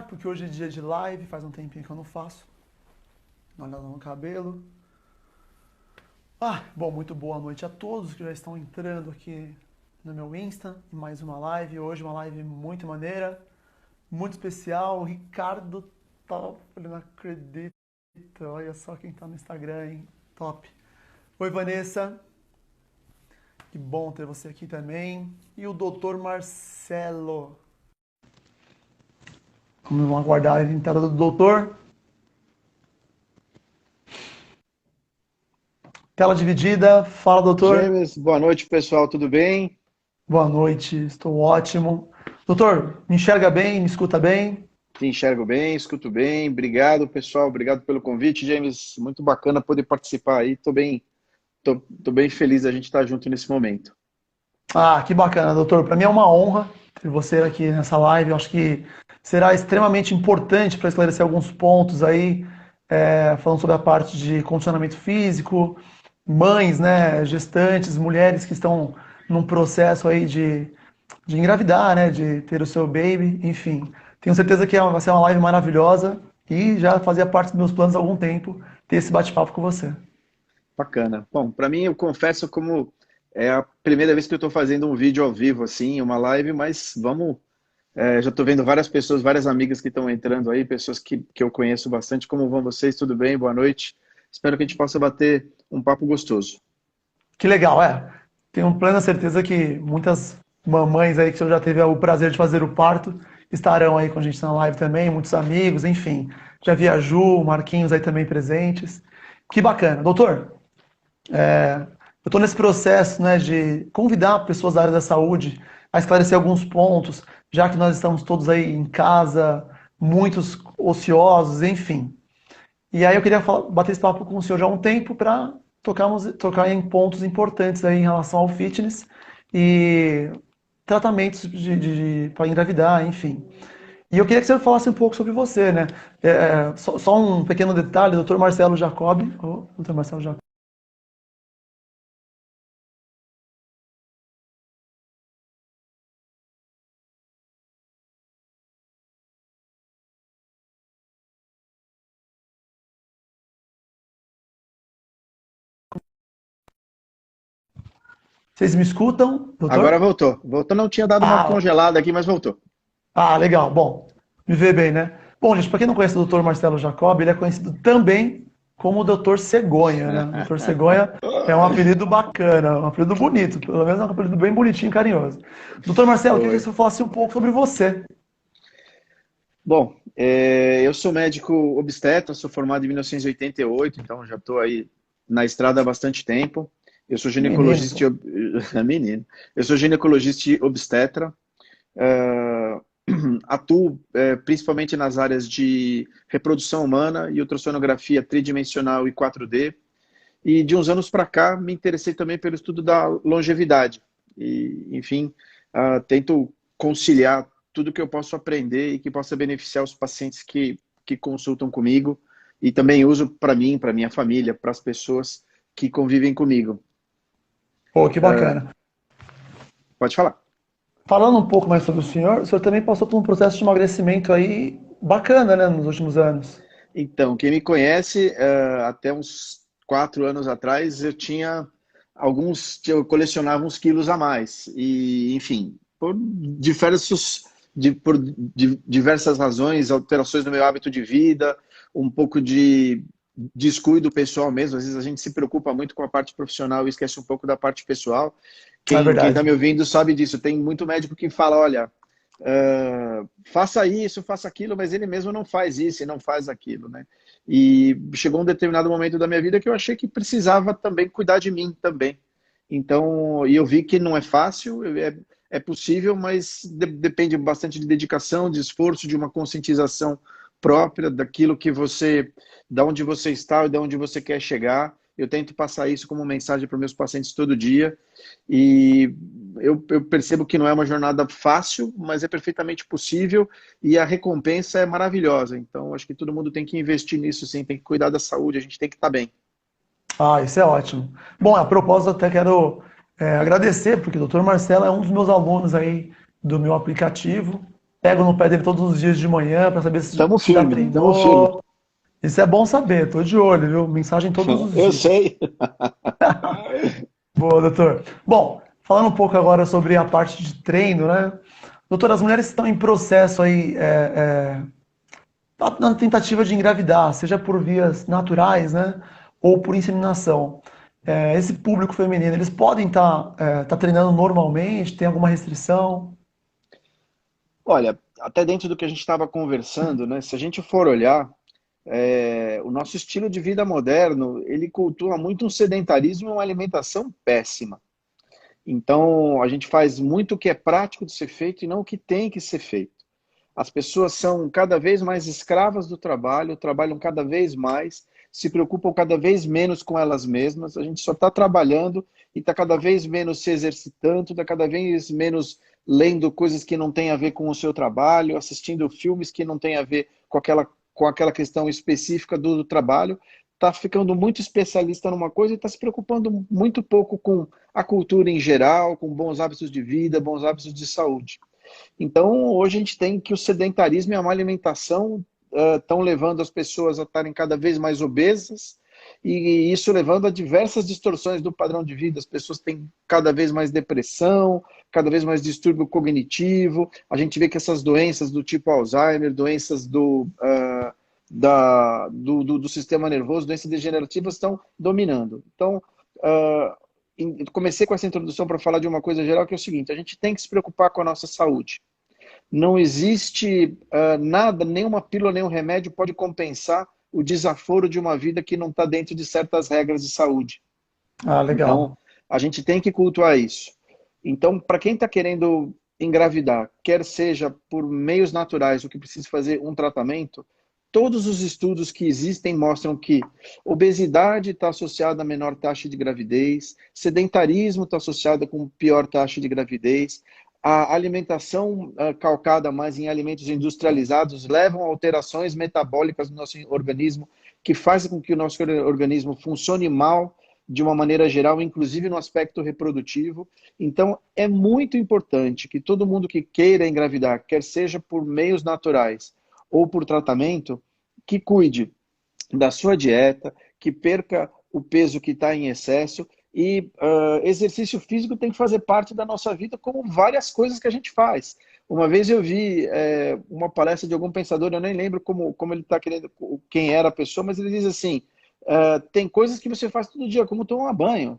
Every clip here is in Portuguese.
Porque hoje é dia de live, faz um tempinho que eu não faço. Dá uma olhada no cabelo. Bom, muito boa noite a todos que já estão entrando aqui no meu Insta, em mais uma live. Hoje uma live muito maneira, muito especial. O Ricardo tá, ele não acredita. Olha só quem tá no Instagram, hein? Top. Oi, Vanessa. Que bom ter você aqui também. E o Dr. Marcelo. Vamos aguardar a entrada do doutor. Tela dividida. Fala, doutor. James, boa noite, pessoal, tudo bem? Boa noite, estou ótimo. Doutor, me enxerga bem, me escuta bem? Te enxergo bem, escuto bem. Obrigado, pessoal, obrigado pelo convite, James. Muito bacana poder participar aí. Tô bem feliz da gente estar junto nesse momento. Que bacana, doutor. Para mim é uma honra ter você aqui nessa live. Eu acho que será extremamente importante para esclarecer alguns pontos aí, falando sobre a parte de condicionamento físico, mães, né, gestantes, mulheres que estão num processo aí de engravidar, né, de ter o seu baby, enfim. Tenho certeza que vai ser uma live maravilhosa e já fazia parte dos meus planos há algum tempo ter esse bate-papo com você. Bacana. Bom, para mim, eu confesso como é a primeira vez que eu estou fazendo um vídeo ao vivo, assim, uma live, mas vamos. Já estou vendo várias pessoas, várias amigas que estão entrando aí, pessoas que eu conheço bastante. Como vão vocês? Tudo bem? Boa noite. Espero que a gente possa bater um papo gostoso. Que legal, tenho plena certeza que muitas mamães aí que você já teve o prazer de fazer o parto estarão aí com a gente na live também, muitos amigos, enfim. Já vi a Ju, o Marquinhos aí também presentes. Que bacana. Doutor, eu estou nesse processo, né, de convidar pessoas da área da saúde a esclarecer alguns pontos, já que nós estamos todos aí em casa, muitos ociosos, enfim. E aí eu queria bater esse papo com o senhor já há um tempo para tocar em pontos importantes aí em relação ao fitness e tratamentos para engravidar, enfim. E eu queria que você falasse um pouco sobre você, né? Só um pequeno detalhe, doutor Marcelo Jacob, Dr. Marcelo Jacob. Vocês me escutam, Agora doutor? voltou. Voltou, não tinha dado uma Ah, congelada aqui, mas voltou. legal. Bom, me vê bem, né? Bom, gente, para quem não conhece o Dr. Marcelo Jacob, ele é conhecido também como Dr. Cegonha, né? O Dr. Cegonha é um apelido bacana, um apelido bonito, pelo menos é um apelido bem bonitinho e carinhoso. Dr. Marcelo, eu queria que Oi. você falasse um pouco sobre você. Bom, eu sou médico obstetra, sou formado em 1988, então já estou aí na estrada há bastante tempo. Eu sou Menino, ginecologista, pô. menino. Eu sou ginecologista e obstetra. eh, Atuo principalmente nas áreas de reprodução humana e ultrassonografia tridimensional e 4D. E de uns anos para cá me interessei também pelo estudo da longevidade. E, enfim, tento conciliar tudo que eu posso aprender e que possa beneficiar os pacientes que consultam comigo e também uso para mim, para minha família, para as pessoas que convivem comigo. Pô, que bacana. Pode falar. Falando um pouco mais sobre o senhor também passou por um processo de emagrecimento aí bacana, né, nos últimos anos. Então, quem me conhece, até uns 4 anos atrás, eu colecionava uns quilos a mais. E, enfim, diversas razões, alterações no meu hábito de vida, um pouco de descuido pessoal mesmo. Às vezes a gente se preocupa muito com a parte profissional e esquece um pouco da parte pessoal. É Quem está verdade. me ouvindo sabe disso. Tem muito médico que fala, olha, faça isso, faça aquilo, mas ele mesmo não faz isso e não faz aquilo, né? E chegou um determinado momento da minha vida que eu achei que precisava também cuidar de mim também. Então, e eu vi que não é fácil, é possível, mas depende bastante de dedicação, de esforço, de uma conscientização própria daquilo que você, da onde você está e da onde você quer chegar. Eu tento passar isso como mensagem para meus pacientes todo dia e eu percebo que não é uma jornada fácil, mas é perfeitamente possível e a recompensa é maravilhosa. Então, acho que todo mundo tem que investir nisso, sim, tem que cuidar da saúde, a gente tem que estar bem. Isso é ótimo. Bom, a propósito, até quero agradecer, porque o Dr. Marcelo é um dos meus alunos aí do meu aplicativo. pego no pé dele todos os dias de manhã para saber Tamo se já firme, tamo firme. treinou. Isso é bom saber, tô de olho, viu? Mensagem todos os Eu dias. sei. Boa, doutor. Bom, falando um pouco agora sobre a parte de treino, né? Doutor, as mulheres estão em processo aí, na tentativa de engravidar, seja por vias naturais, né? Ou por inseminação. Esse público feminino, eles podem tá treinando normalmente? Tem alguma restrição? Olha, até dentro do que a gente estava conversando, né? Se a gente for olhar, o nosso estilo de vida moderno, ele cultua muito um sedentarismo e uma alimentação péssima. Então, a gente faz muito o que é prático de ser feito e não o que tem que ser feito. As pessoas são cada vez mais escravas do trabalho, trabalham cada vez mais, se preocupam cada vez menos com elas mesmas. A gente só está trabalhando e está cada vez menos se exercitando, está cada vez menos lendo coisas que não têm a ver com o seu trabalho, assistindo filmes que não têm a ver com aquela questão específica do trabalho. Está ficando muito especialista numa coisa e está se preocupando muito pouco com a cultura em geral, com bons hábitos de vida, bons hábitos de saúde. Então, hoje a gente tem que o sedentarismo e a má alimentação estão levando as pessoas a estarem cada vez mais obesas e isso levando a diversas distorções do padrão de vida. As pessoas têm cada vez mais depressão, cada vez mais distúrbio cognitivo. A gente vê que essas doenças do tipo Alzheimer, doenças do sistema nervoso, doenças degenerativas estão dominando. Então, comecei com essa introdução para falar de uma coisa geral, que é o seguinte: a gente tem que se preocupar com a nossa saúde. Não existe nada, nenhuma pílula, nenhum remédio pode compensar o desaforo de uma vida que não está dentro de certas regras de saúde. Ah, legal. Então, a gente tem que cultuar isso. Então, para quem está querendo engravidar, quer seja por meios naturais, o que precisa fazer um tratamento, todos os estudos que existem mostram que obesidade está associada a menor taxa de gravidez, sedentarismo está associada com pior taxa de gravidez, a alimentação calcada mais em alimentos industrializados levam a alterações metabólicas no nosso organismo que fazem com que o nosso organismo funcione mal de uma maneira geral, inclusive no aspecto reprodutivo. Então, é muito importante que todo mundo que queira engravidar, quer seja por meios naturais ou por tratamento, que cuide da sua dieta, que perca o peso que está em excesso e exercício físico tem que fazer parte da nossa vida como várias coisas que a gente faz. Uma vez eu vi uma palestra de algum pensador, eu nem lembro como ele está querendo, quem era a pessoa, mas ele diz assim, tem coisas que você faz todo dia, como tomar banho.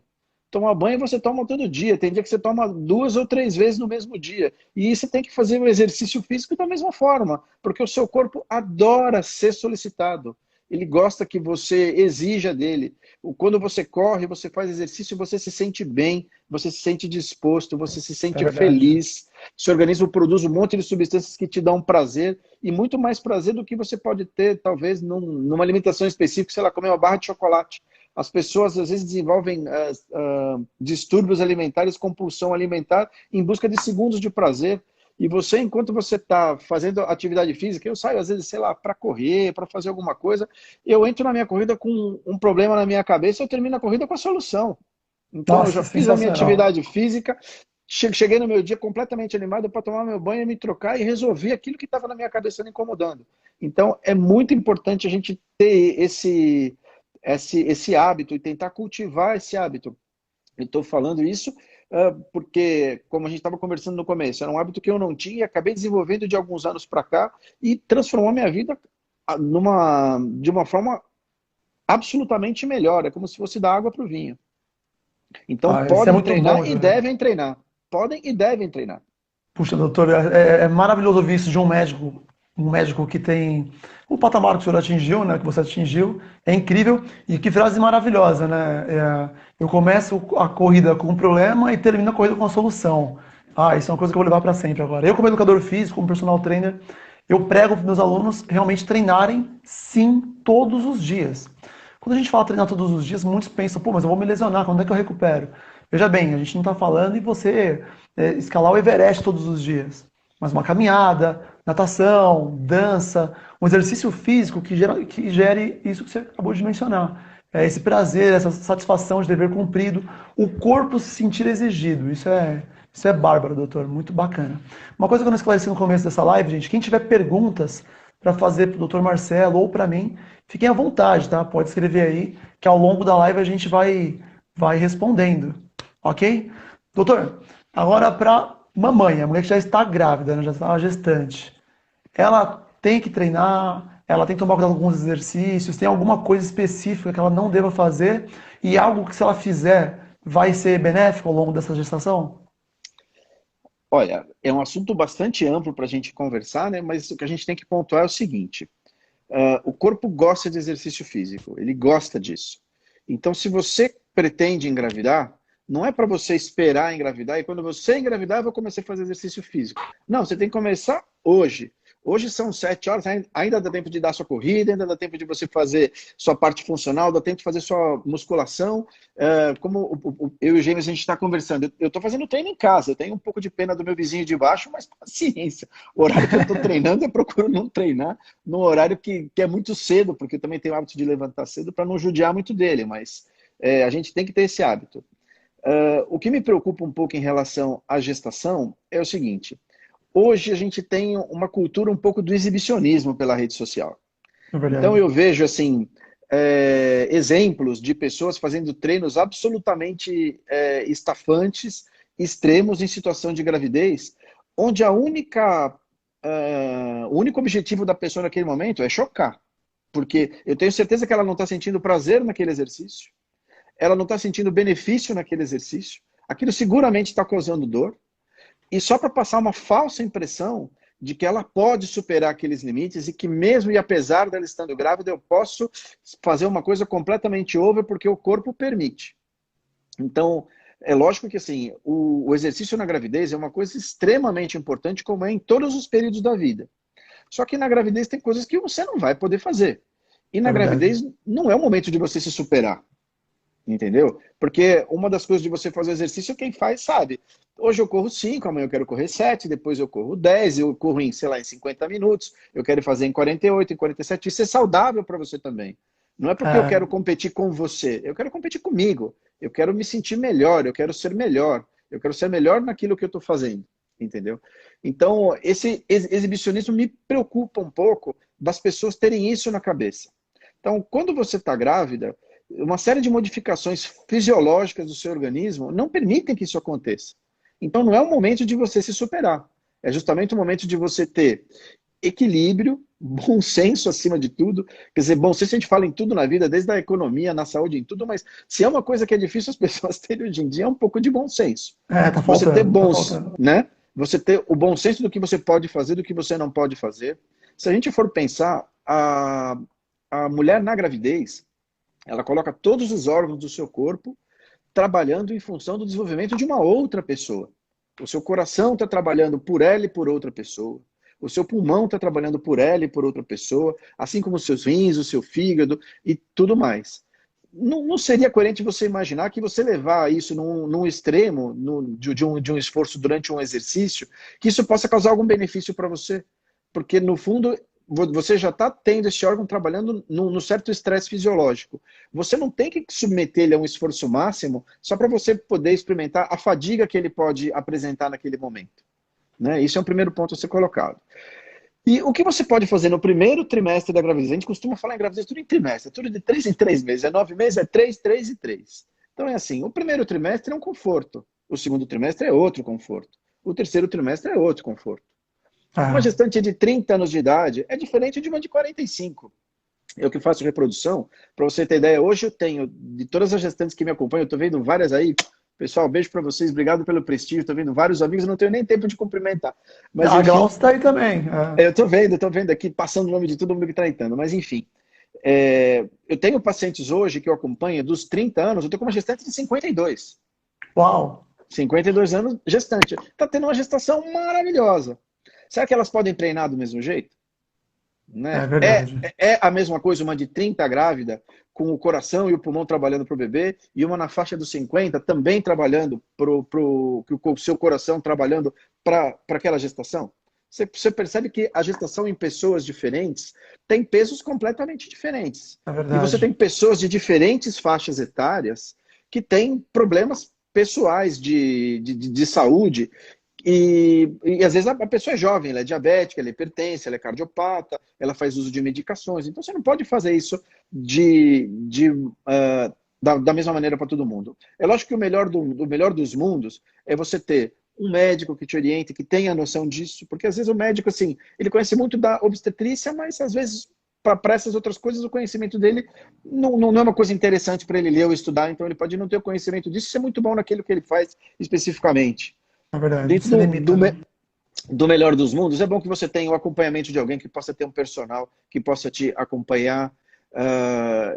Tomar banho você toma todo dia, tem dia que você toma 2 ou 3 vezes no mesmo dia. E você tem que fazer o exercício físico da mesma forma, porque o seu corpo adora ser solicitado. Ele gosta que você exija dele. Quando você corre, você faz exercício, você se sente bem, você se sente disposto, você se É sente verdade. feliz. Seu organismo produz um monte de substâncias que te dão prazer, e muito mais prazer do que você pode ter, talvez, numa alimentação específica, sei lá, comer uma barra de chocolate. As pessoas, às vezes, desenvolvem distúrbios alimentares, compulsão alimentar, em busca de segundos de prazer. E você, enquanto você está fazendo atividade física, eu saio às vezes, sei lá, para correr, para fazer alguma coisa, eu entro na minha corrida com um problema na minha cabeça, eu termino a corrida com a solução. Então, eu Nossa, já fiz a minha sensacional. atividade física, cheguei no meu dia completamente animado para tomar meu banho, me trocar e resolver aquilo que estava na minha cabeça me incomodando. Então, é muito importante a gente ter esse hábito e tentar cultivar esse hábito. Eu estou falando isso porque, como a gente estava conversando no começo, era um hábito que eu não tinha e acabei desenvolvendo de alguns anos para cá e transformou minha vida de uma forma absolutamente melhor. É como se fosse dar água para o vinho. Então, Ah, isso é podem muito treinar bom, e Júlio. devem treinar. Podem e devem treinar. Puxa, doutor, é maravilhoso ouvir isso de um médico que tem o patamar que o senhor atingiu, né, que você atingiu, é incrível e que frase maravilhosa, né? Eu começo a corrida com um problema e termino a corrida com a solução. Ah, isso é uma coisa que eu vou levar para sempre agora. Eu, como educador físico, como personal trainer, eu prego para meus alunos realmente treinarem, sim, todos os dias. Quando a gente fala treinar todos os dias, muitos pensam, pô, mas eu vou me lesionar, quando é que eu recupero? Veja bem, a gente não está falando em você escalar o Everest todos os dias, mas uma caminhada, natação, dança, um exercício físico que gere isso que você acabou de mencionar. Esse prazer, essa satisfação de dever cumprido, o corpo se sentir exigido. Isso é Isso é bárbaro, doutor. Muito bacana. Uma coisa que eu não esclareci no começo dessa live, gente, quem tiver perguntas para fazer para o doutor Marcelo ou para mim, fiquem à vontade, tá? Pode escrever aí, que ao longo da live a gente vai respondendo. Ok? Doutor, agora para mamãe, a mulher que já está grávida, né, já está gestante. Ela tem que treinar, ela tem que tomar cuidado com alguns exercícios, tem alguma coisa específica que ela não deva fazer e algo que se ela fizer vai ser benéfico ao longo dessa gestação? Olha, é um assunto bastante amplo para a gente conversar, né? Mas o que a gente tem que pontuar é o seguinte: o corpo gosta de exercício físico, ele gosta disso. Então, se você pretende engravidar, não é para você esperar engravidar e quando você engravidar, eu vou começar a fazer exercício físico. Não, você tem que começar hoje. Hoje são 7 horas, ainda dá tempo de dar sua corrida, ainda dá tempo de você fazer sua parte funcional, dá tempo de fazer sua musculação. Como eu e o Gêmeos, a gente está conversando, eu estou fazendo treino em casa, eu tenho um pouco de pena do meu vizinho de baixo, mas paciência. O horário que eu estou treinando, eu procuro não treinar no horário que é muito cedo, porque eu também tenho o hábito de levantar cedo para não judiar muito dele, mas a gente tem que ter esse hábito. O que me preocupa um pouco em relação à gestação é o seguinte: hoje a gente tem uma cultura um pouco do exibicionismo pela rede social. É Então verdade. eu vejo assim exemplos de pessoas fazendo treinos absolutamente estafantes, extremos em situação de gravidez, onde o único objetivo da pessoa naquele momento é chocar. Porque eu tenho certeza que ela não está sentindo prazer naquele exercício, ela não está sentindo benefício naquele exercício, aquilo seguramente está causando dor, e só para passar uma falsa impressão de que ela pode superar aqueles limites e que mesmo e apesar dela estando grávida, eu posso fazer uma coisa completamente over porque o corpo permite. Então, é lógico que assim, o exercício na gravidez é uma coisa extremamente importante, como é em todos os períodos da vida. Só que na gravidez tem coisas que você não vai poder fazer. E na É verdade. gravidez não é o momento de você se superar. Entendeu? Porque uma das coisas de você fazer exercício, quem faz sabe. Hoje eu corro 5, amanhã eu quero correr 7, depois eu corro 10, eu corro em, sei lá, em 50 minutos, eu quero fazer em 48, em 47. Isso é saudável para você também. Não é porque eu É, quero competir com você, eu quero competir comigo. Eu quero me sentir melhor, eu quero ser melhor. Eu quero ser melhor naquilo que eu estou fazendo. Entendeu? Então, esse exibicionismo me preocupa um pouco das pessoas terem isso na cabeça. Então, quando você está grávida, uma série de modificações fisiológicas do seu organismo não permitem que isso aconteça. Então não é o momento de você se superar. É justamente o momento de você ter equilíbrio, bom senso acima de tudo. Quer dizer, bom senso a gente fala em tudo na vida, desde a economia, na saúde, em tudo, mas se é uma coisa que é difícil as pessoas terem hoje em dia, é um pouco de bom senso. tá Você ter faltando, tá bons, faltando. né? Você ter o bom senso do que você pode fazer, do que você não pode fazer. Se a gente for pensar, a mulher na gravidez, ela coloca todos os órgãos do seu corpo trabalhando em função do desenvolvimento de uma outra pessoa. O seu coração está trabalhando por ela e por outra pessoa. O seu pulmão está trabalhando por ela e por outra pessoa, assim como os seus rins, o seu fígado e tudo mais. Não seria coerente você imaginar que você levar isso num extremo, de um esforço durante um exercício, que isso possa causar algum benefício para você. Porque, no fundo, você já está tendo esse órgão trabalhando no certo estresse fisiológico. Você não tem que submeter ele a um esforço máximo só para você poder experimentar a fadiga que ele pode apresentar naquele momento. Né? Isso é um primeiro ponto a ser colocado. E o que você pode fazer no primeiro trimestre da gravidez? A gente costuma falar em gravidez tudo em trimestre, tudo de 3 em 3 meses. É 9 meses, é 3, 3 e 3. Então é assim, o primeiro trimestre é um conforto, o segundo trimestre é outro conforto, o terceiro trimestre é outro conforto. Uma Ah, gestante de 30 anos de idade é diferente de uma de 45. Eu que faço reprodução, para você ter ideia, hoje eu tenho, de todas as gestantes que me acompanham, eu estou vendo várias aí. Pessoal, beijo para vocês, obrigado pelo prestígio, estou vendo vários amigos, eu não tenho nem tempo de cumprimentar. Mas a enfim, Glaucia está aí também. É. eu estou vendo aqui, passando o nome de todo mundo que está entrando, mas enfim. Eu tenho pacientes hoje que eu acompanho dos 30 anos, eu estou com uma gestante de 52. Uau, 52 anos, gestante. Está tendo uma gestação maravilhosa. Será que elas podem treinar do mesmo jeito? é Né? verdade. É a mesma coisa uma de 30 grávida, com o coração e o pulmão trabalhando para o bebê, e uma na faixa dos 50 também trabalhando com o seu coração trabalhando para aquela gestação? Você percebe que a gestação em pessoas diferentes tem pesos completamente diferentes. É E você verdade. tem pessoas de diferentes faixas etárias que têm problemas pessoais de saúde. E às vezes a pessoa é jovem, ela é diabética, ela é hipertensa, ela é cardiopata, ela faz uso de medicações. Então você não pode fazer isso da mesma maneira para todo mundo. É lógico que o melhor dos mundos é você ter um médico que te oriente, que tenha noção disso, porque às vezes o médico, assim, ele conhece muito da obstetrícia, mas às vezes para essas outras coisas o conhecimento dele não é uma coisa interessante para ele ler ou estudar, então ele pode não ter o conhecimento disso, ser muito bom naquilo que ele faz especificamente. É verdade, Dentro se limita, né? do melhor dos mundos, é bom que você tenha o acompanhamento de alguém, que possa ter um personal, que possa te acompanhar.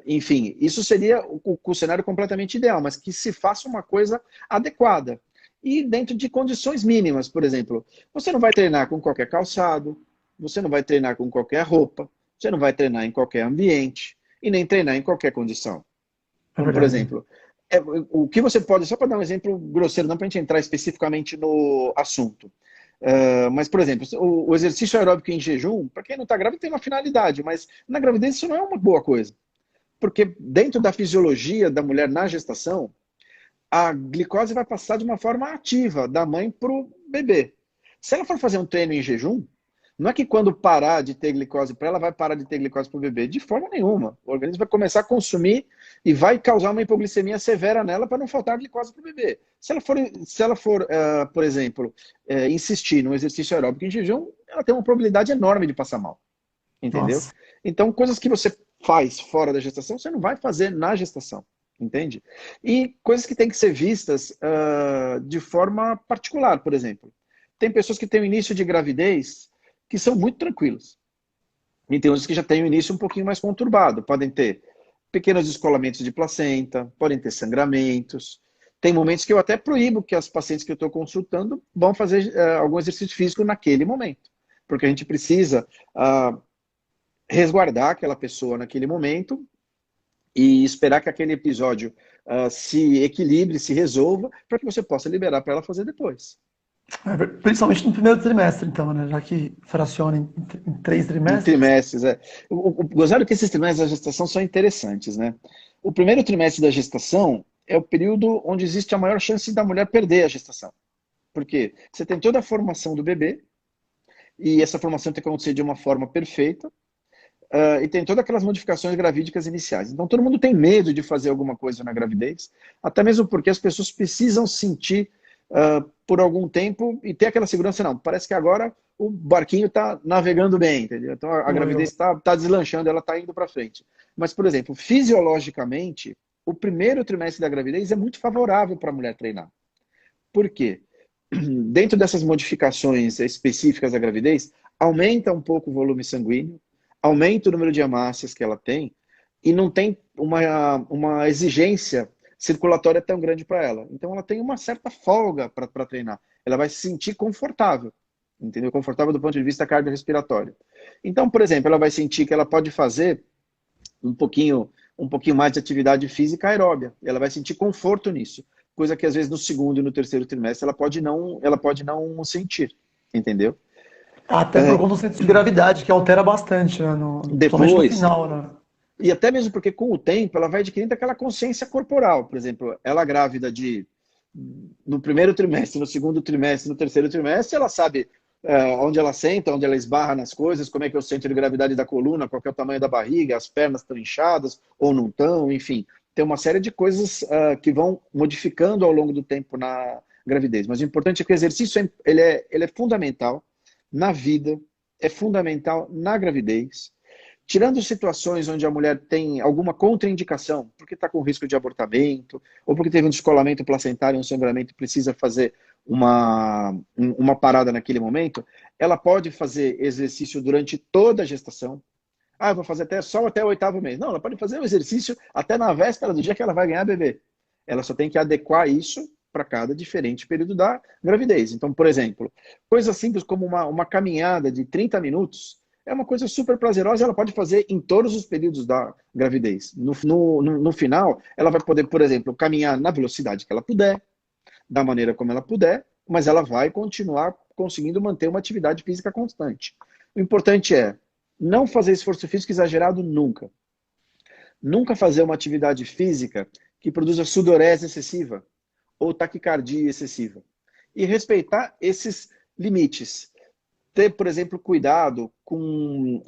Enfim, isso seria o cenário completamente ideal, mas que se faça uma coisa adequada. E dentro de condições mínimas, por exemplo, você não vai treinar com qualquer calçado, você não vai treinar com qualquer roupa, você não vai treinar em qualquer ambiente e nem treinar em qualquer condição. É Como, por verdade. exemplo, o que você pode, só para dar um exemplo grosseiro, não para a gente entrar especificamente no assunto. Mas, por exemplo, o exercício aeróbico em jejum, para quem não está grávido, tem uma finalidade, mas na gravidez isso não é uma boa coisa. Porque dentro da fisiologia da mulher na gestação, a glicose vai passar de uma forma ativa da mãe para o bebê. Se ela for fazer um treino em jejum, não é que quando parar de ter glicose para ela, vai parar de ter glicose para o bebê. De forma nenhuma. O organismo vai começar a consumir e vai causar uma hipoglicemia severa nela para não faltar glicose para o bebê. Se ela for por exemplo, insistir no exercício aeróbico em jejum, ela tem uma probabilidade enorme de passar mal. Entendeu? Nossa. Então, coisas que você faz fora da gestação, você não vai fazer na gestação. Entende? E coisas que têm que ser vistas de forma particular, por exemplo. Tem pessoas que têm o início de gravidez que são muito tranquilas. E tem outras que já têm o início um pouquinho mais conturbado. Podem ter pequenos descolamentos de placenta, podem ter sangramentos. Tem momentos que eu até proíbo que as pacientes que eu estou consultando vão fazer algum exercício físico naquele momento. Porque a gente precisa resguardar aquela pessoa naquele momento e esperar que aquele episódio se equilibre, se resolva, para que você possa liberar para ela fazer depois. Principalmente no primeiro trimestre, então, né? Já que fraciona em 3 trimestres. Trimestres, é. Gozado que esses trimestres da gestação são interessantes, né? O primeiro trimestre da gestação é o período onde existe a maior chance da mulher perder a gestação. Por quê? Você tem toda a formação do bebê, e essa formação tem que acontecer de uma forma perfeita, e tem todas aquelas modificações gravídicas iniciais. Então todo mundo tem medo de fazer alguma coisa na gravidez, até mesmo porque as pessoas precisam sentir por algum tempo e ter aquela segurança, não, parece que agora o barquinho está navegando bem, entendeu? Então a gravidez está deslanchando, ela está indo para frente. Mas, por exemplo, fisiologicamente, o primeiro trimestre da gravidez é muito favorável para a mulher treinar. Por quê? Dentro dessas modificações específicas da gravidez, aumenta um pouco o volume sanguíneo, aumenta o número de hemácias que ela tem e não tem uma exigência circulatória tão grande para ela. Então ela tem uma certa folga para treinar. Ela vai se sentir confortável, entendeu? Confortável do ponto de vista cardiorrespiratório. Então, por exemplo, ela vai sentir que ela pode fazer um pouquinho mais de atividade física aeróbia. Ela vai sentir conforto nisso. Coisa que às vezes no segundo e no terceiro trimestre ela pode não sentir, entendeu? Até por conta do centro de gravidade, que altera bastante, né? Principalmente no Depois, final, né? e até mesmo porque com o tempo ela vai adquirindo aquela consciência corporal. Por exemplo, ela grávida no primeiro trimestre, no segundo trimestre, no terceiro trimestre, ela sabe onde ela senta, onde ela esbarra nas coisas, como é que é o centro de gravidade da coluna, qual é o tamanho da barriga, as pernas estão inchadas ou não estão, enfim. Tem uma série de coisas que vão modificando ao longo do tempo na gravidez. Mas o importante é que o exercício ele é fundamental na vida, é fundamental na gravidez. Tirando situações onde a mulher tem alguma contraindicação, porque está com risco de abortamento, ou porque teve um descolamento placentário, um sangramento e precisa fazer uma parada naquele momento, ela pode fazer exercício durante toda a gestação. Ah, eu vou fazer só até o 8º mês. Não, ela pode fazer o exercício até na véspera do dia que ela vai ganhar bebê. Ela só tem que adequar isso para cada diferente período da gravidez. Então, por exemplo, coisas simples como uma caminhada de 30 minutos, é uma coisa super prazerosa, ela pode fazer em todos os períodos da gravidez. No final, ela vai poder, por exemplo, caminhar na velocidade que ela puder, da maneira como ela puder, mas ela vai continuar conseguindo manter uma atividade física constante. O importante é não fazer esforço físico exagerado nunca. Nunca fazer uma atividade física que produza sudorese excessiva, ou taquicardia excessiva. E respeitar esses limites. Ter, por exemplo, cuidado com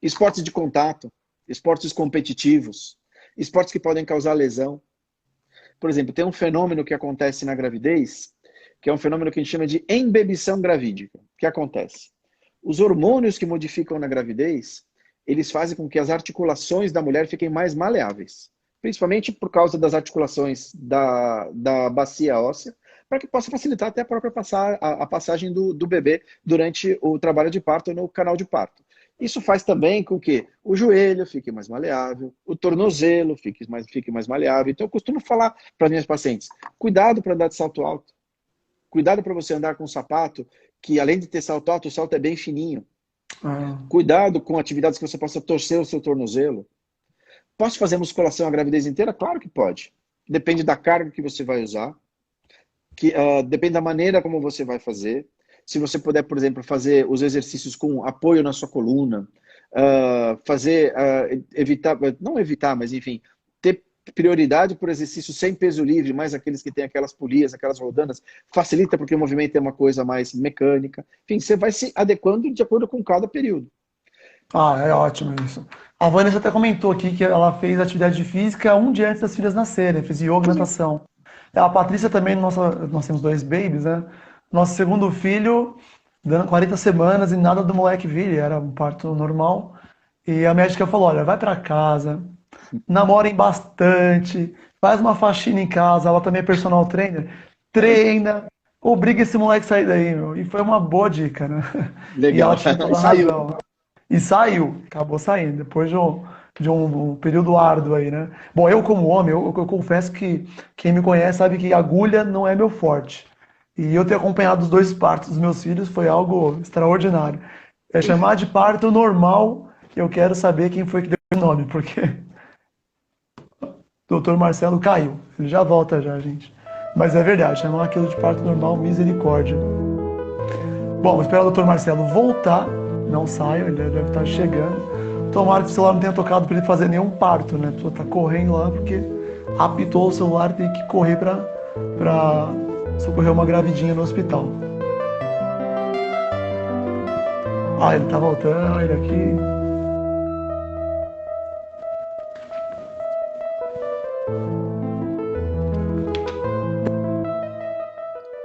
esportes de contato, esportes competitivos, esportes que podem causar lesão. Por exemplo, tem um fenômeno que acontece na gravidez, que é um fenômeno que a gente chama de embebição gravídica. O que acontece? Os hormônios que modificam na gravidez, eles fazem com que as articulações da mulher fiquem mais maleáveis. Principalmente por causa das articulações da bacia óssea, para que possa facilitar até a própria passagem do bebê durante o trabalho de parto no canal de parto. Isso faz também com que o joelho fique mais maleável, o tornozelo fique mais maleável. Então eu costumo falar para minhas pacientes, cuidado para andar de salto alto. Cuidado para você andar com um sapato que, além de ter salto alto, o salto é bem fininho. Cuidado com atividades que você possa torcer o seu tornozelo. Posso fazer musculação a gravidez inteira? Claro que pode. Depende da carga que você vai usar. Depende da maneira como você vai fazer. Se você puder, por exemplo, fazer os exercícios com apoio na sua coluna, não evitar, mas enfim, ter prioridade por exercícios sem peso livre, mais aqueles que têm aquelas polias, aquelas rodanas, facilita porque o movimento é uma coisa mais mecânica. Enfim, você vai se adequando de acordo com cada período. É ótimo isso. A Vanessa até comentou aqui que ela fez atividade física um dia antes das filhas nascerem, fez yoga e natação. A Patrícia também, nós temos 2 babies, né? Nosso segundo filho, dando 40 semanas e nada do moleque vir, era um parto normal. E a médica falou, olha, vai pra casa, namorem bastante, faz uma faxina em casa, ela também é personal trainer, treina, obriga esse moleque a sair daí, meu. E foi uma boa dica, né? Legal. E ela tinha toda a Saiu. razão. E saiu, acabou saindo, depois de um período árduo aí, né? Bom, eu como homem, eu confesso que quem me conhece sabe que agulha não é meu forte. E eu ter acompanhado os 2 partos dos meus filhos foi algo extraordinário. É chamar de parto normal, eu quero saber quem foi que deu o nome, porque o Dr. Marcelo caiu. Ele já volta já, gente. Mas é verdade, chamar aquilo de parto normal, misericórdia. Bom, vou esperar o Dr. Marcelo voltar. Não saiam, ele deve estar chegando. Tomara que o celular não tenha tocado para ele fazer nenhum parto, né? A pessoa tá correndo lá porque apitou o celular e tem que correr para socorrer uma gravidinha no hospital. Ele tá voltando, ele aqui.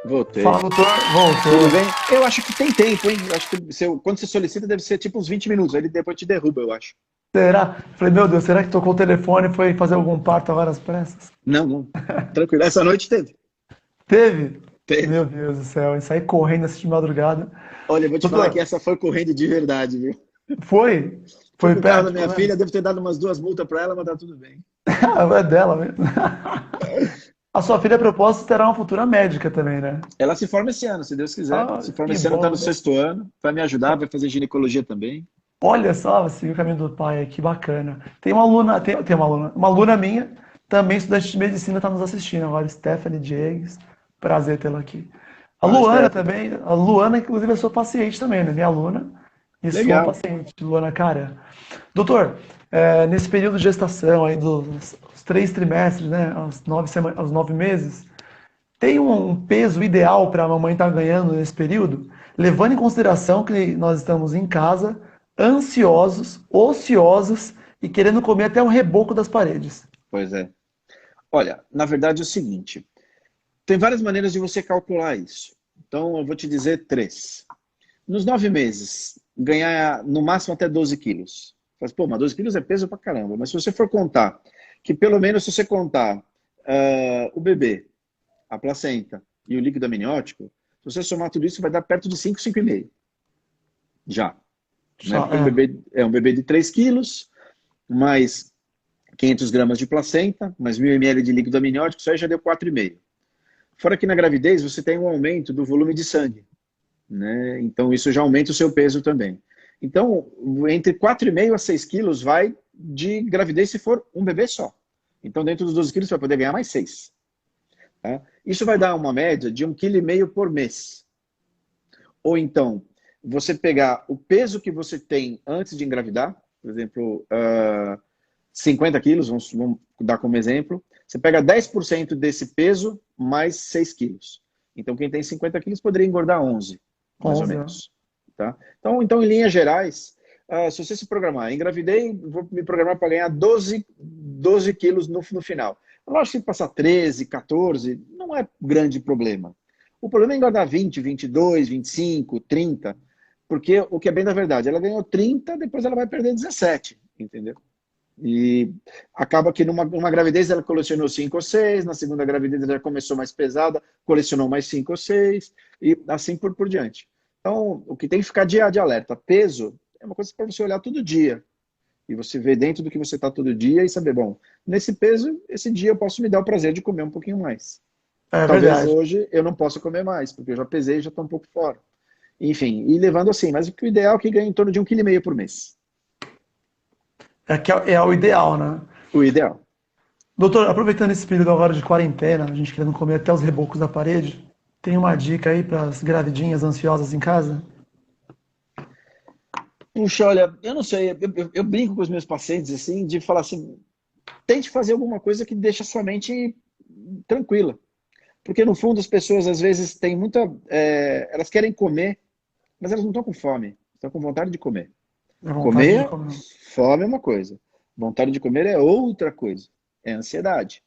Voltei. Fala, doutor. Voltou. Tudo bem? Eu acho que tem tempo, hein? Eu acho que quando você solicita deve ser tipo uns 20 minutos. Aí ele depois te derruba, eu acho. Será? Falei, meu Deus, será que tocou o telefone e foi fazer algum parto agora às pressas? Não. Tranquilo. Essa noite teve. Teve? Teve. Meu Deus do céu, e saí correndo assim de madrugada. Olha, eu vou te Doutor, falar que essa foi correndo de verdade, viu? Foi? Fui Foi pro carro perto? da minha Né? filha, devo ter dado umas 2 multas pra ela, mas tá tudo bem. É dela mesmo. A sua filha, a propósito, terá uma futura médica também, né? Ela se forma esse ano, se Deus quiser. Se forma Que esse ano, tá bom, no né? 6º ano. Vai me ajudar, vai fazer ginecologia também. Olha só, seguir o caminho do pai, que bacana. Tem uma aluna minha, também estudante de medicina, está nos assistindo agora, Stephanie Diegues. Prazer tê-la aqui. A Luana também, a Luana, inclusive, é sua paciente também, né? Minha aluna e sua Legal. paciente, Luana Cara. Doutor, nesse período de gestação aí dos 3 trimestres, né? Aos 9 meses, tem um peso ideal para a mamãe estar ganhando nesse período, levando em consideração que nós estamos em casa, ansiosos, ociosos e querendo comer até o reboco das paredes. Pois é. Olha, na verdade é o seguinte, tem várias maneiras de você calcular isso. Então eu vou te dizer 3. Nos 9 meses, ganhar no máximo até 12 quilos. Mas, pô, mas 12 quilos é peso pra caramba. Mas se você for contar, que pelo menos se você contar o bebê, a placenta e o líquido amniótico, se você somar tudo isso, vai dar perto de 5, 5,5. Já. Né? Um bebê de 3 quilos, mais 500 gramas de placenta, mais 1.000 ml de líquido amniótico, isso aí já deu 4,5. Fora que na gravidez você tem um aumento do volume de sangue, né? Então isso já aumenta o seu peso também. Então, entre 4,5 a 6 quilos vai de gravidez se for um bebê só. Então, dentro dos 12 quilos você vai poder ganhar mais 6. Tá? Isso vai dar uma média de 1,5 kg por mês. Ou então, você pegar o peso que você tem antes de engravidar, por exemplo, 50 quilos, vamos dar como exemplo, Você pega 10% desse peso mais 6 quilos. Então, quem tem 50 quilos poderia engordar 11, mais ou 11, ó. menos. Tá? Então, em linhas gerais, se você se programar, engravidei, vou me programar para ganhar 12 quilos no final. Lógico que passar 13, 14, não é grande problema. O problema é engordar 20, 22, 25, 30, porque o que é bem da verdade, ela ganhou 30, depois ela vai perder 17, entendeu? E acaba que numa gravidez ela colecionou 5 ou 6, na segunda gravidez ela já começou mais pesada, colecionou mais 5 ou 6, e assim por diante. Então, o que tem que ficar de alerta, peso é uma coisa para você olhar todo dia. E você ver dentro do que você está todo dia e saber, bom, nesse peso, esse dia eu posso me dar o prazer de comer um pouquinho mais. É Talvez verdade. hoje eu não possa comer mais, porque eu já pesei e já estou um pouco fora. Enfim, e levando assim, mas o ideal é que ganhe em torno de 1,5 kg por mês. É o ideal, né? O ideal. Doutor, aproveitando esse período agora de quarentena, a gente querendo comer até os rebocos da parede, tem uma dica aí para as gravidinhas ansiosas em casa? Puxa, olha, eu não sei, eu brinco com os meus pacientes assim, de falar assim, tente fazer alguma coisa que deixe a sua mente tranquila. Porque no fundo as pessoas às vezes têm muita. Elas querem comer, mas elas não estão com fome, estão com vontade de comer. É vontade de Comer, comer. fome é uma coisa. Vontade de comer é outra coisa. É ansiedade.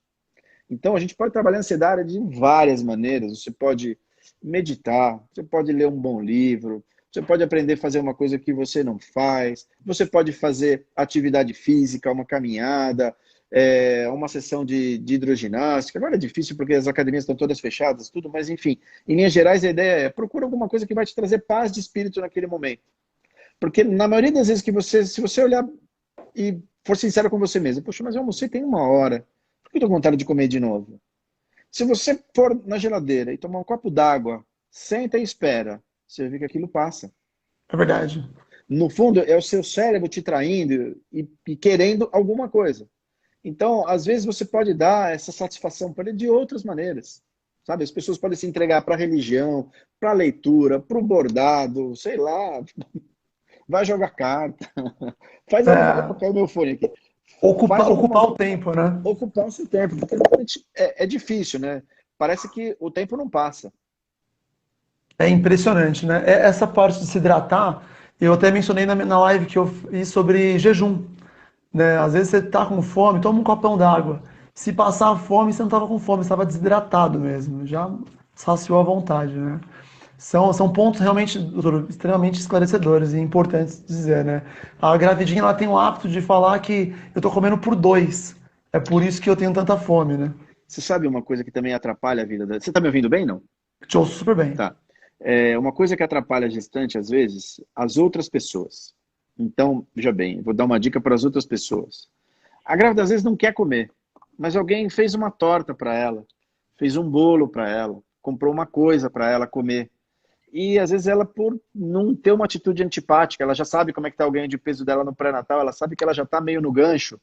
Então a gente pode trabalhar a ansiedade de várias maneiras. Você pode meditar, você pode ler um bom livro, você pode aprender a fazer uma coisa que você não faz, você pode fazer atividade física, uma caminhada, uma sessão de hidroginástica. Agora é difícil porque as academias estão todas fechadas, tudo, mas enfim, em linhas gerais a ideia é procura alguma coisa que vai te trazer paz de espírito naquele momento. Porque na maioria das vezes que se você olhar e for sincero com você mesmo, poxa, mas eu almocei tem 1 hora, por que eu tô com vontade de comer de novo? Se você for na geladeira e tomar um copo d'água, senta e espera, você vê que aquilo passa. É verdade. No fundo, é o seu cérebro te traindo e querendo alguma coisa. Então, às vezes você pode dar essa satisfação para ele de outras maneiras. Sabe? As pessoas podem se entregar para a religião, para a leitura, para o bordado, sei lá, vai jogar carta, faz alguma. Opa, É, caiu meu fone aqui. Faz ocupar alguma. o tempo, né? Ocupar o seu tempo, porque realmente é difícil, né? Parece que o tempo não passa. É impressionante, né? Essa parte de se hidratar, eu até mencionei na live que eu fiz sobre jejum, né? Às vezes você tá com fome, toma um copão d'água. Se passar a fome, você não estava com fome, você estava desidratado mesmo. Já saciou à vontade, né? São pontos realmente, doutor, extremamente esclarecedores e importantes de dizer, né? A gravidinha ela tem o hábito de falar que eu tô comendo por dois. É por isso que eu tenho tanta fome, né? Você sabe uma coisa que também atrapalha a vida da... Você tá me ouvindo bem, não? Te ouço super bem. Tá. Uma coisa que atrapalha a gestante, às vezes, as outras pessoas. Então, veja bem, vou dar uma dica para as outras pessoas. A grávida, às vezes, não quer comer, mas alguém fez uma torta para ela, fez um bolo para ela, comprou uma coisa para ela comer. E às vezes ela, por não ter uma atitude antipática, ela já sabe como é que está o ganho de peso dela no pré-natal, ela sabe que ela já está meio no gancho,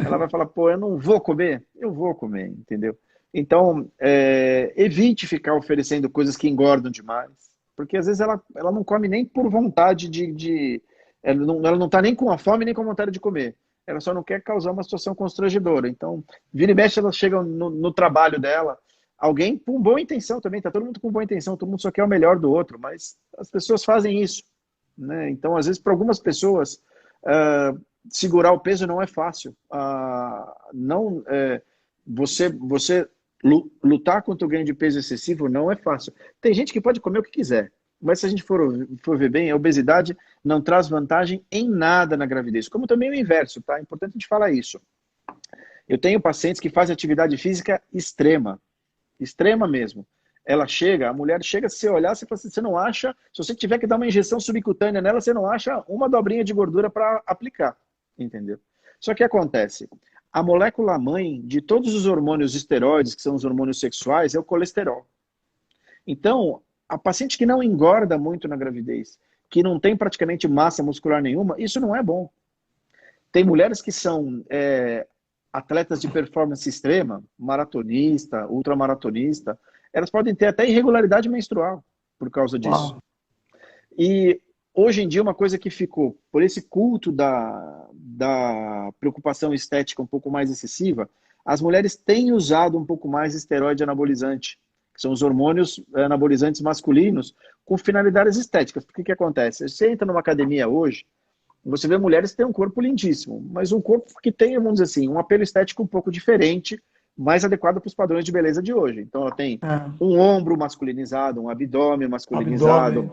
ela vai falar, pô, eu não vou comer? Eu vou comer, entendeu? Então, evite ficar oferecendo coisas que engordam demais, porque às vezes ela não come nem por vontade ela não está nem com a fome nem com a vontade de comer. Ela só não quer causar uma situação constrangedora. Então, vira e mexe, ela chega no trabalho dela, alguém com boa intenção também, tá todo mundo com boa intenção, todo mundo só quer o melhor do outro, mas as pessoas fazem isso, né? Então, às vezes, para algumas pessoas, segurar o peso não é fácil. Não, você lutar contra o ganho de peso excessivo não é fácil. Tem gente que pode comer o que quiser, mas se a gente for ver bem, a obesidade não traz vantagem em nada na gravidez, como também o inverso, tá? É importante a gente falar isso. Eu tenho pacientes que fazem atividade física extrema, extrema mesmo. Ela chega, a mulher chega, se você olhar, você, fala assim, você não acha, se você tiver que dar uma injeção subcutânea nela, você não acha uma dobrinha de gordura para aplicar, entendeu? Só que acontece, a molécula mãe de todos os hormônios esteroides, que são os hormônios sexuais, é o colesterol. Então, a paciente que não engorda muito na gravidez, que não tem praticamente massa muscular nenhuma, isso não é bom. Tem mulheres que são atletas de performance extrema, maratonista, ultramaratonista, elas podem ter até irregularidade menstrual por causa disso. Uau. E hoje em dia uma coisa que ficou, por esse culto da preocupação estética um pouco mais excessiva, as mulheres têm usado um pouco mais esteroide anabolizante, que são os hormônios anabolizantes masculinos, com finalidades estéticas. Porque o que acontece? Você entra numa academia hoje, você vê mulheres que têm um corpo lindíssimo, mas um corpo que tem, vamos dizer assim, um apelo estético um pouco diferente, mais adequado para os padrões de beleza de hoje. Então, ela tem É, um ombro masculinizado, um abdômen masculinizado. abdômen.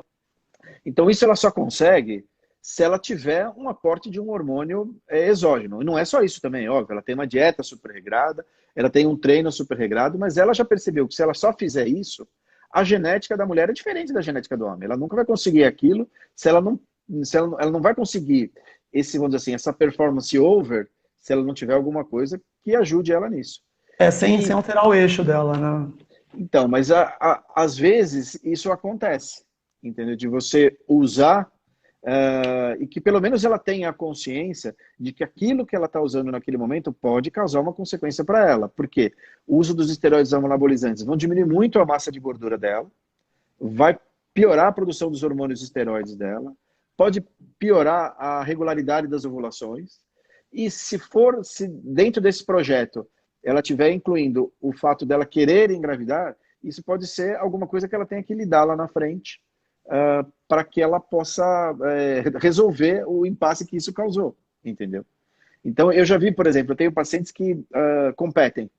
Então, isso ela só consegue se ela tiver um aporte de um hormônio exógeno. E não é só isso também, óbvio. Ela tem uma dieta super regrada, ela tem um treino super regrado, mas ela já percebeu que se ela só fizer isso, a genética da mulher é diferente da genética do homem. Ela nunca vai conseguir aquilo se ela não, ela não vai conseguir esse, vamos dizer assim, essa performance over se ela não tiver alguma coisa que ajude ela nisso. É, sem E alterar o eixo dela, né? então, mas às vezes isso acontece, entendeu? De você usar e que pelo menos ela tenha a consciência de que aquilo que ela está usando naquele momento pode causar uma consequência para ela. Porque o uso dos esteroides anabolizantes vão diminuir muito a massa de gordura dela, vai piorar a produção dos hormônios esteroides dela, pode piorar a regularidade das ovulações. E se dentro desse projeto ela estiver incluindo o fato dela querer engravidar, isso pode ser alguma coisa que ela tenha que lidar lá na frente para que ela possa resolver o impasse que isso causou, entendeu? Então, eu já vi, por exemplo, eu tenho pacientes que competem.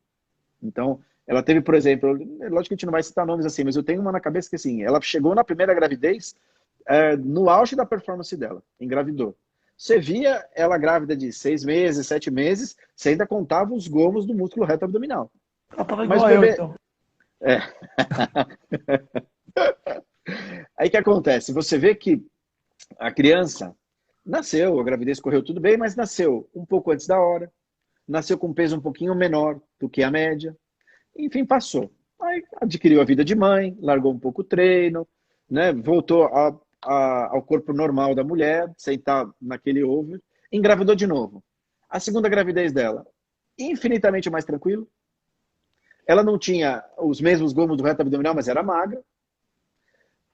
Então, ela teve, por exemplo, lógico que a gente não vai citar nomes assim, mas eu tenho uma na cabeça que, assim, ela chegou na primeira gravidez no auge da performance dela, engravidou. Você via ela grávida de 6 meses, 7 meses, você ainda contava os gomos do músculo reto abdominal. Ela tava Mas igual o a eu, bebê... então. É. Aí que acontece? Você vê que a criança nasceu, a gravidez correu tudo bem, mas nasceu um pouco antes da hora, nasceu com um peso um pouquinho menor do que a média, enfim, passou. Aí adquiriu a vida de mãe, largou um pouco o treino, né? Voltou ao corpo normal da mulher, sentar naquele over, engravidou de novo. A segunda gravidez dela, infinitamente mais tranquilo. Ela não tinha os mesmos gomos do reto abdominal, mas era magra.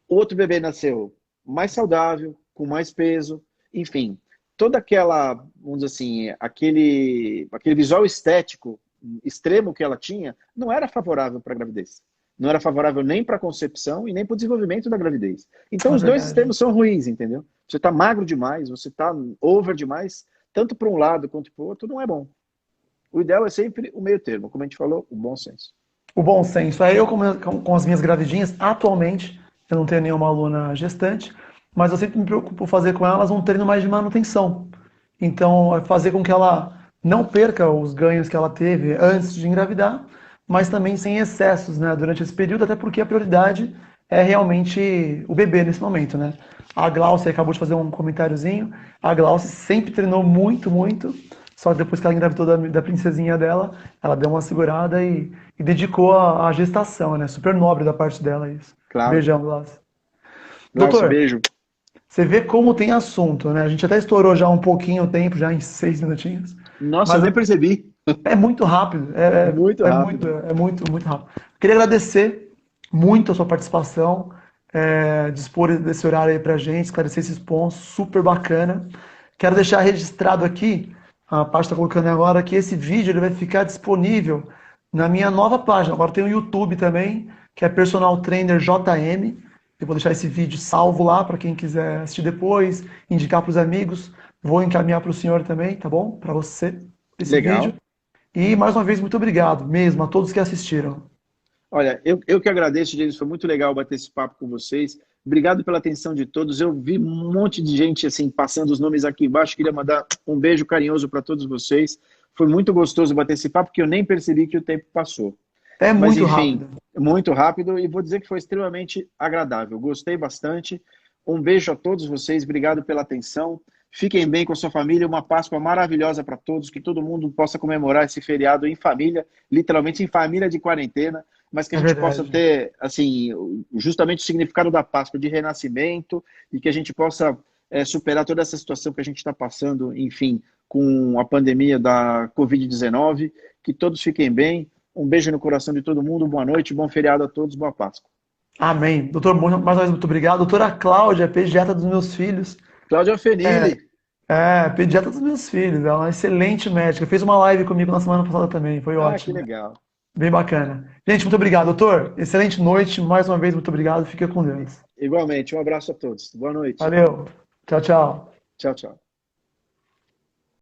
O outro bebê nasceu mais saudável, com mais peso, enfim. Toda aquela, vamos dizer assim, aquele visual estético extremo que ela tinha, não era favorável para a gravidez. Não era favorável nem para a concepção e nem para o desenvolvimento da gravidez. Então, É os dois verdade. extremos são ruins, entendeu? Você está magro demais, você está over demais, tanto para um lado quanto para o outro, não é bom. O ideal é sempre o meio termo, como a gente falou, o bom senso. O bom senso. Aí eu, com as minhas gravidinhas, atualmente, eu não tenho nenhuma aluna gestante, mas eu sempre me preocupo fazer com elas um treino mais de manutenção. Então, é fazer com que ela não perca os ganhos que ela teve antes de engravidar, mas também sem excessos, né, durante esse período, até porque a prioridade é realmente o bebê nesse momento, né? A Glaucia acabou de fazer um comentáriozinho. A Glaucia sempre treinou muito, muito. Só que depois que ela engravidou da princesinha dela, ela deu uma segurada e dedicou a gestação, né? Super nobre da parte dela isso. Claro. Beijão, Glaucia. Glaucio, Doutor, beijo. você vê como tem assunto, né? A gente até estourou já um pouquinho o tempo, já em 6 minutinhos. Nossa, eu Mas nem percebi. é muito rápido, Muito rápido. é muito, muito rápido. Queria agradecer muito a sua participação, dispor desse horário aí pra gente, esclarecer esses pontos, super bacana. Quero deixar registrado aqui, a parte está colocando agora, que esse vídeo ele vai ficar disponível na minha nova página. Agora tem o YouTube também, que é Personal Trainer JM. Eu vou deixar esse vídeo salvo lá para quem quiser assistir depois, indicar para os amigos. Vou encaminhar para o senhor também, tá bom? Para você, esse vídeo. Legal. E mais uma vez, muito obrigado mesmo a todos que assistiram. Olha, eu que agradeço, James. Foi muito legal bater esse papo com vocês. Obrigado pela atenção de todos. Eu vi um monte de gente assim passando os nomes aqui embaixo. Queria mandar um beijo carinhoso para todos vocês. Foi muito gostoso bater esse papo, porque eu nem percebi que o tempo passou. É Mas, muito enfim, rápido. muito rápido e vou dizer que foi extremamente agradável. Gostei bastante. Um beijo a todos vocês. Obrigado pela atenção. Fiquem bem com a sua família. Uma Páscoa maravilhosa para todos. Que todo mundo possa comemorar esse feriado em família, literalmente em família de quarentena, mas que a É gente possa verdade. ter, assim, justamente o significado da Páscoa de renascimento e que a gente possa superar toda essa situação que a gente está passando, enfim, com a pandemia da Covid-19. Que todos fiquem bem. Um beijo no coração de todo mundo. Boa noite, bom feriado a todos. Boa Páscoa. Amém. Doutor, mais uma vez, muito obrigado. Doutora Cláudia, pediatra dos meus filhos. Cláudia Fenili. É, pediatra dos meus filhos. Ela é uma excelente médica. Fez uma live comigo na semana passada também. Foi Ah, que ótimo. legal. Bem bacana. Gente, muito obrigado, doutor. Excelente noite. Mais uma vez, muito obrigado. Fica com Deus. Igualmente, um abraço a todos. Boa noite. Valeu. Tchau, tchau. Tchau, tchau.